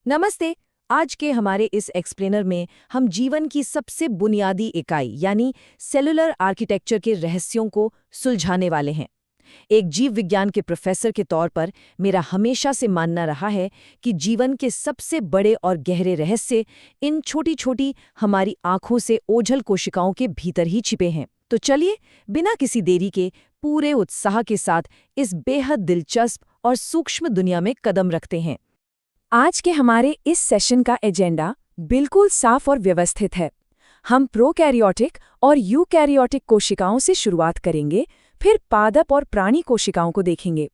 नमस्ते। आज के हमारे इस एक्सप्लेनर में हम जीवन की सबसे बुनियादी इकाई यानी सेलुलर आर्किटेक्चर के रहस्यों को सुलझाने वाले हैं। एक जीव विज्ञान के प्रोफेसर के तौर पर मेरा हमेशा से मानना रहा है कि जीवन के सबसे बड़े और गहरे रहस्य इन छोटी-छोटी हमारी आंखों से ओझल कोशिकाओं के भीतर ही छिपे हैं। तो चलिए, बिना किसी देरी के पूरे उत्साह के साथ इस बेहद दिलचस्प और सूक्ष्म दुनिया में कदम रखते हैं। आज के हमारे इस सेशन का एजेंडा बिल्कुल साफ और व्यवस्थित है। हम प्रोकैरियोटिक और यूकैरियोटिक कोशिकाओं से शुरुआत करेंगे, फिर पादप और प्राणी कोशिकाओं को देखेंगे।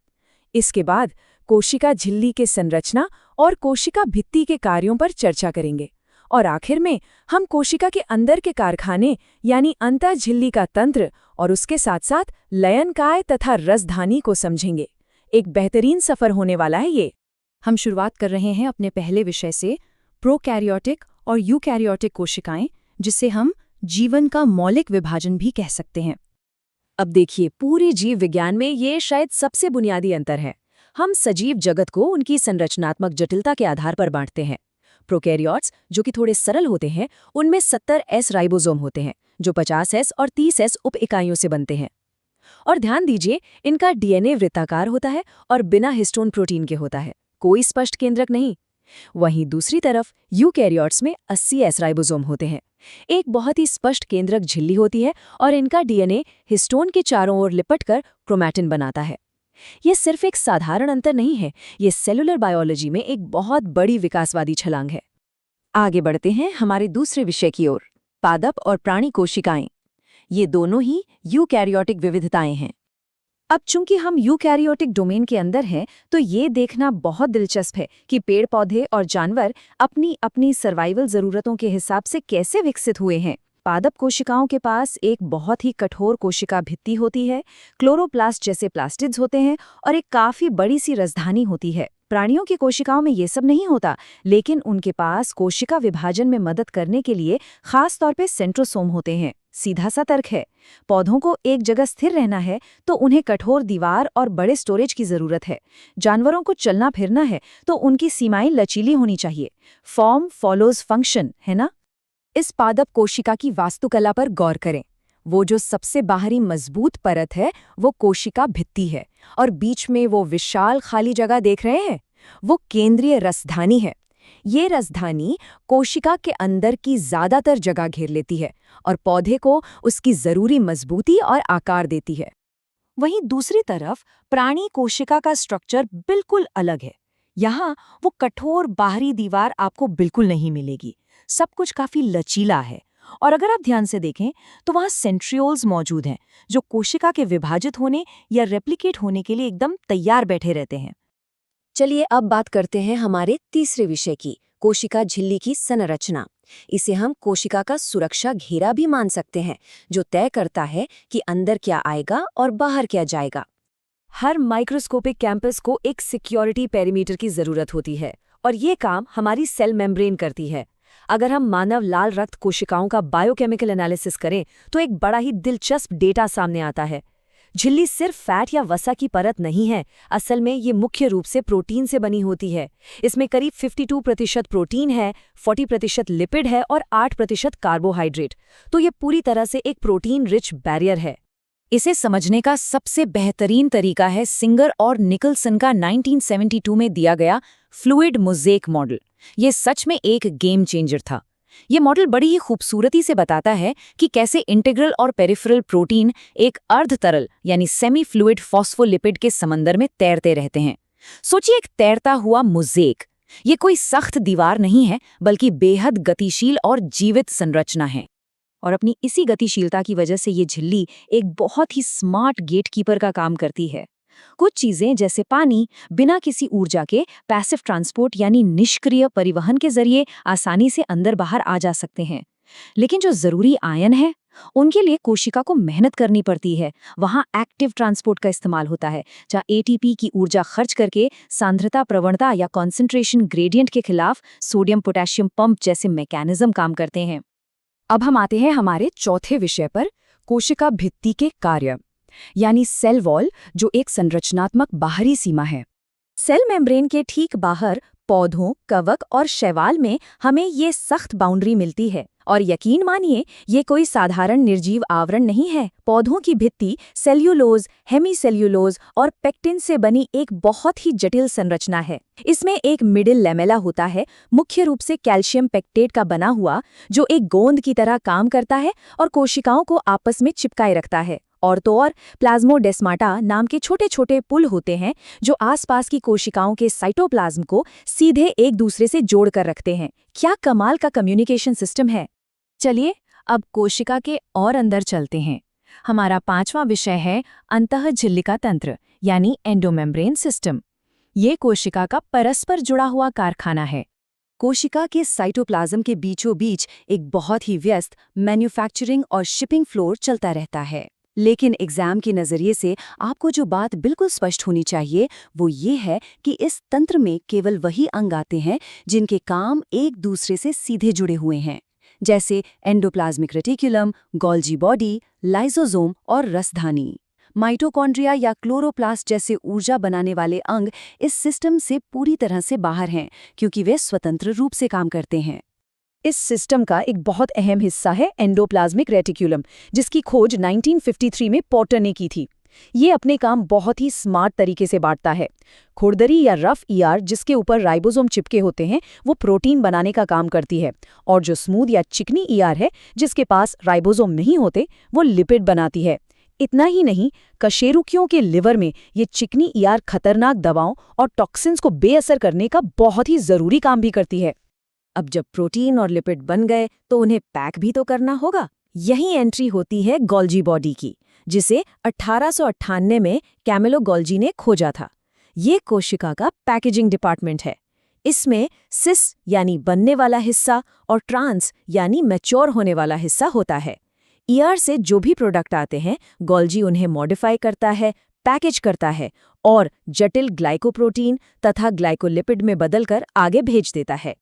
इसके बाद कोशिका झिल्ली के संरचना और कोशिका भित्ति के कार्यों पर चर्चा करेंगे, और आखिर में हम कोशिका के अंदर के कारखाने यानी अंतःझिल्ली का तंत्र और उसके साथ साथ लयनकाय तथा रसधानी को समझेंगे। एक बेहतरीन सफर होने वाला है ये। हम शुरुआत कर रहे हैं अपने पहले विषय से, प्रोकैरियोटिक और यूकैरियोटिक कोशिकाएं, जिसे हम जीवन का मौलिक विभाजन भी कह सकते हैं। अब देखिए, पूरे जीव विज्ञान में ये शायद सबसे बुनियादी अंतर है। हम सजीव जगत को उनकी संरचनात्मक जटिलता के आधार पर बांटते हैं। प्रोकैरियोट्स, जो कि थोड़े सरल होते हैं, उनमें 70S राइबोसोम होते हैं, जो 50S और 30S उप इकाइयों से बनते हैं। और ध्यान दीजिए, इनका डीएनए वृत्ताकार होता है और बिना हिस्टोन प्रोटीन के होता है, कोई स्पष्ट केंद्रक नहीं। वहीं दूसरी तरफ यूकैरियोट्स में 80S राइबोसोम होते हैं। एक बहुत ही स्पष्ट केंद्रक झिल्ली होती है और इनका डीएनए हिस्टोन के चारों ओर लिपटकर क्रोमैटिन बनाता है। ये सिर्फ एक साधारण अंतर नहीं है, ये सेलुलर बायोलॉजी में एक बहुत बड़ी विकासवादी छलांग है। आगे बढ़ते हैं हमारे दूसरे विषय की ओर, पादप और प्राणी कोशिकाएं। ये दोनों ही यूकैरियोटिक विविधताएं हैं। अब चूंकि हम यूकैरियोटिक डोमेन के अंदर हैं, तो ये देखना बहुत दिलचस्प है कि पेड़ पौधे और जानवर अपनी अपनी सर्वाइवल ज़रूरतों के हिसाब से कैसे विकसित हुए हैं। पादप कोशिकाओं के पास एक बहुत ही कठोर कोशिका भित्ति होती है, क्लोरोप्लास्ट जैसे प्लास्टिड्स होते हैं और एक काफ़ी बड़ी सी रसधानी होती है। प्राणियों की कोशिकाओं में ये सब नहीं होता, लेकिन उनके पास कोशिका विभाजन में मदद करने के लिए खास तौर पे सेंट्रोसोम होते हैं। सीधा सा तर्क है, पौधों को एक जगह स्थिर रहना है तो उन्हें कठोर दीवार और बड़े स्टोरेज की जरूरत है। जानवरों को चलना फिरना है तो उनकी सीमाएं लचीली होनी चाहिए। फॉर्म फॉलोज फंक्शन, है ना? इस पादप कोशिका की वास्तुकला पर गौर करें। वो जो सबसे बाहरी मजबूत परत है वो कोशिका भित्ति है, और बीच में वो विशाल खाली जगह देख रहे हैं, वो केंद्रीय रसधानी है। ये रसधानी कोशिका के अंदर की ज्यादातर जगह घेर लेती है और पौधे को उसकी जरूरी मजबूती और आकार देती है। वहीं दूसरी तरफ प्राणी कोशिका का स्ट्रक्चर बिल्कुल अलग है। यहाँ वो कठोर बाहरी दीवार आपको बिल्कुल नहीं मिलेगी। सब कुछ काफी लचीला है, और अगर आप ध्यान से देखें तो वहाँ सेंट्रियोल्स मौजूद हैं, जो कोशिका के विभाजित होने या रेप्लिकेट होने के लिए एकदम तैयार बैठे रहते हैं। चलिए अब बात करते हैं हमारे तीसरे विषय की, कोशिका झिल्ली की संरचना। इसे हम कोशिका का सुरक्षा घेरा भी मान सकते हैं, जो तय करता है कि अंदर क्या आएगा और बाहर क्या जाएगा। हर माइक्रोस्कोपिक कैंपस को एक सिक्योरिटी पेरीमीटर की जरूरत होती है, और ये काम हमारी सेल मेम्ब्रेन करती है। अगर हम मानव लाल रक्त कोशिकाओं का बायोकेमिकल एनालिसिस करें तो एक बड़ा ही दिलचस्प डेटा सामने आता है। झिल्ली सिर्फ फैट या वसा की परत नहीं है, असल में ये मुख्य रूप से प्रोटीन से बनी होती है। इसमें करीब 52% प्रोटीन है, 40% लिपिड है और 8% कार्बोहाइड्रेट। तो ये पूरी तरह से एक प्रोटीन रिच बैरियर है। इसे समझने का सबसे बेहतरीन तरीका है सिंगर और निकलसन का 1972 में दिया गया फ्लूइड मोज़ेक मॉडल। ये सच में एक गेम चेंजर था। ये मॉडल बड़ी ही खूबसूरती से बताता है कि कैसे इंटीग्रल और पेरिफेरल प्रोटीन एक अर्ध तरल यानी सेमी फ्लूइड फॉस्फोलिपिड के समंदर में तैरते रहते हैं। सोचिए, एक तैरता हुआ मोज़ेक। ये कोई सख्त दीवार नहीं है, बल्कि बेहद गतिशील और जीवित संरचना है। और अपनी इसी गतिशीलता की वजह से ये झिल्ली एक बहुत ही स्मार्ट गेटकीपर का काम करती है। कुछ चीजें जैसे पानी बिना किसी ऊर्जा के पैसिव ट्रांसपोर्ट यानी निष्क्रिय परिवहन के जरिए आसानी से अंदर बाहर आ जा सकते हैं, लेकिन जो जरूरी आयन है उनके लिए कोशिका को मेहनत करनी पड़ती है। वहां एक्टिव ट्रांसपोर्ट का इस्तेमाल होता है, जहां एटीपी की ऊर्जा खर्च करके सांद्रता प्रवणता या कॉन्सेंट्रेशन ग्रेडियंट के खिलाफ सोडियम पोटेशियम पंप जैसे मैकेनिज्म काम करते हैं। अब हम आते हैं हमारे चौथे विषय पर, कोशिका भित्ति के कार्य यानी सेल वॉल, जो एक संरचनात्मक बाहरी सीमा है। सेल मेम्ब्रेन के ठीक बाहर पौधों, कवक और शैवाल में हमें ये सख्त बाउंड्री मिलती है। और यकीन मानिए, ये कोई साधारण निर्जीव आवरण नहीं है। पौधों की भित्ति सेल्यूलोज, हेमीसेल्यूलोज और पेक्टिन से बनी एक बहुत ही जटिल संरचना है। इसमें एक मिडिल लेमेला होता है, मुख्य रूप से कैल्शियम पेक्टेट का बना हुआ, जो एक गोंद की तरह काम करता है और कोशिकाओं को आपस में चिपकाए रखता है। और तो और प्लाज्मोडेस्माटा नाम के छोटे छोटे पुल होते हैं, जो आसपास की कोशिकाओं के साइटोप्लाज्म को सीधे एक दूसरे से जोड़कर रखते हैं। क्या कमाल का कम्युनिकेशन सिस्टम है। चलिए अब कोशिका के और अंदर चलते हैं। हमारा 5वां विषय है अंतःझिल्लिका तंत्र यानी एंडोमेम्ब्रेन सिस्टम। ये कोशिका का परस्पर जुड़ा हुआ कारखाना है। कोशिका के साइटोप्लाज्म के बीचों बीच एक बहुत ही व्यस्त मैन्युफैक्चरिंग और शिपिंग फ्लोर चलता रहता है। लेकिन एग्जाम के नज़रिए से आपको जो बात बिल्कुल स्पष्ट होनी चाहिए वो ये है कि इस तंत्र में केवल वही अंग आते हैं जिनके काम एक दूसरे से सीधे जुड़े हुए हैं, जैसे endoplasmic reticulum, Golgi body, lysosome और रसधानी। माइटोकॉन्ड्रिया या क्लोरोप्लास्ट जैसे ऊर्जा बनाने वाले अंग इस सिस्टम से पूरी तरह से बाहर हैं, क्योंकि वे स्वतंत्र रूप से काम करते हैं। इस सिस्टम का एक बहुत अहम हिस्सा है एंडोप्लाज्मिक रेटिकुलम, जिसकी खोज 1953 में पॉटर ने की थी। ये अपने काम बहुत ही स्मार्ट तरीके से बांटता है। खुरदरी या रफ ईआर, जिसके ऊपर राइबोसोम चिपके होते हैं, वो प्रोटीन बनाने का काम करती है, और जो स्मूथ या चिकनी ईआर है, जिसके पास राइबोसोम नहीं होते, वो लिपिड बनाती है। इतना ही नहीं, कशेरुकियों के लिवर में ये चिकनी ईआर खतरनाक दवाओं और टॉक्सिन्स को बेअसर करने का बहुत ही जरूरी काम भी करती है। अब जब प्रोटीन और लिपिड बन गए तो उन्हें पैक भी तो करना होगा। यही एंट्री होती है गोल्जी बॉडी की, जिसे 1898 में कैमिलो गोल्जी ने खोजा था। ये कोशिका का पैकेजिंग डिपार्टमेंट है। इसमें सिस यानी बनने वाला हिस्सा और ट्रांस यानी मैच्योर होने वाला हिस्सा होता है। ईआर से जो भी प्रोडक्ट आते हैं, गोल्जी उन्हें मॉडिफाई करता है, पैकेज करता है और जटिल ग्लाइकोप्रोटीन तथा ग्लाइकोलिपिड में बदलकर आगे भेज देता है।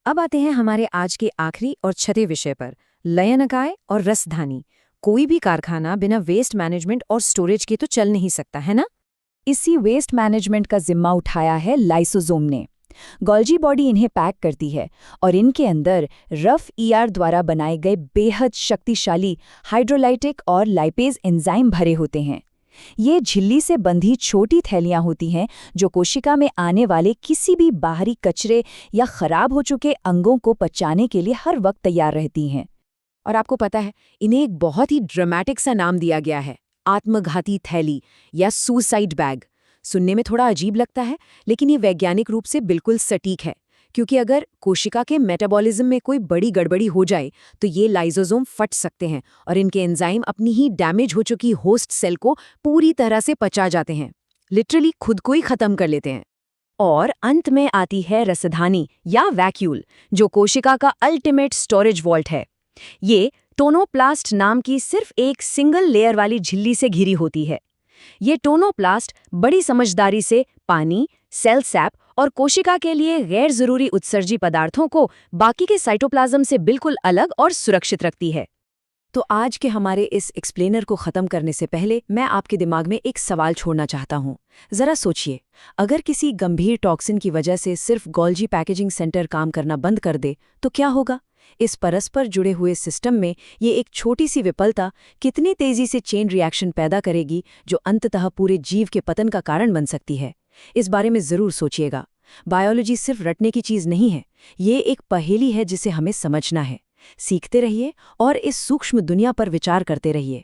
अब आते हैं हमारे आज के आखिरी और छठे विषय पर, लयनकाय और रसधानी। कोई भी कारखाना बिना वेस्ट मैनेजमेंट और स्टोरेज के तो चल नहीं सकता, है ना? इसी वेस्ट मैनेजमेंट का जिम्मा उठाया है लाइसोसोम ने। गोल्जी बॉडी इन्हें पैक करती है और इनके अंदर रफ ईआर द्वारा बनाए गए बेहद शक्तिशाली हाइड्रोलाइटिक और लाइपेज एंजाइम भरे होते हैं। ये झिल्ली से बंधी छोटी थैलियां होती हैं, जो कोशिका में आने वाले किसी भी बाहरी कचरे या खराब हो चुके अंगों को पचाने के लिए हर वक्त तैयार रहती हैं। और आपको पता है, इन्हें एक बहुत ही ड्रामेटिक सा नाम दिया गया है, आत्मघाती थैली या सुसाइड बैग। सुनने में थोड़ा अजीब लगता है, लेकिन ये वैज्ञानिक रूप से बिल्कुल सटीक है, क्योंकि अगर कोशिका के मेटाबॉलिज्म में कोई बड़ी गड़बड़ी हो जाए तो ये लाइसोसोम फट सकते हैं और इनके एंजाइम अपनी ही डैमेज हो चुकी होस्ट सेल को पूरी तरह से पचा जाते हैं, लिटरली खुद को ही खत्म कर लेते हैं। और अंत में आती है रसधानी या वैक्यूल, जो कोशिका का अल्टीमेट स्टोरेज वॉल्ट है। ये टोनोप्लास्ट नाम की सिर्फ एक सिंगल लेयर वाली झिल्ली से घिरी होती है। ये टोनोप्लास्ट बड़ी समझदारी से पानी, सेल सैप और कोशिका के लिए गैर जरूरी उत्सर्जी पदार्थों को बाकी के साइटोप्लाज्म से बिल्कुल अलग और सुरक्षित रखती है। तो आज के हमारे इस एक्सप्लेनर को खत्म करने से पहले मैं आपके दिमाग में एक सवाल छोड़ना चाहता हूँ। जरा सोचिए, अगर किसी गंभीर टॉक्सिन की वजह से सिर्फ गोल्जी पैकेजिंग सेंटर काम करना बंद कर दे तो क्या होगा? इस परस्पर जुड़े हुए सिस्टम में ये एक छोटी सी विफलता कितनी तेजी से चेन रिएक्शन पैदा करेगी, जो अंततः पूरे जीव के पतन का कारण बन सकती है। इस बारे में जरूर सोचिएगा। बायोलॉजी सिर्फ रटने की चीज नहीं है, ये एक पहेली है जिसे हमें समझना है। सीखते रहिए और इस सूक्ष्म दुनिया पर विचार करते रहिए।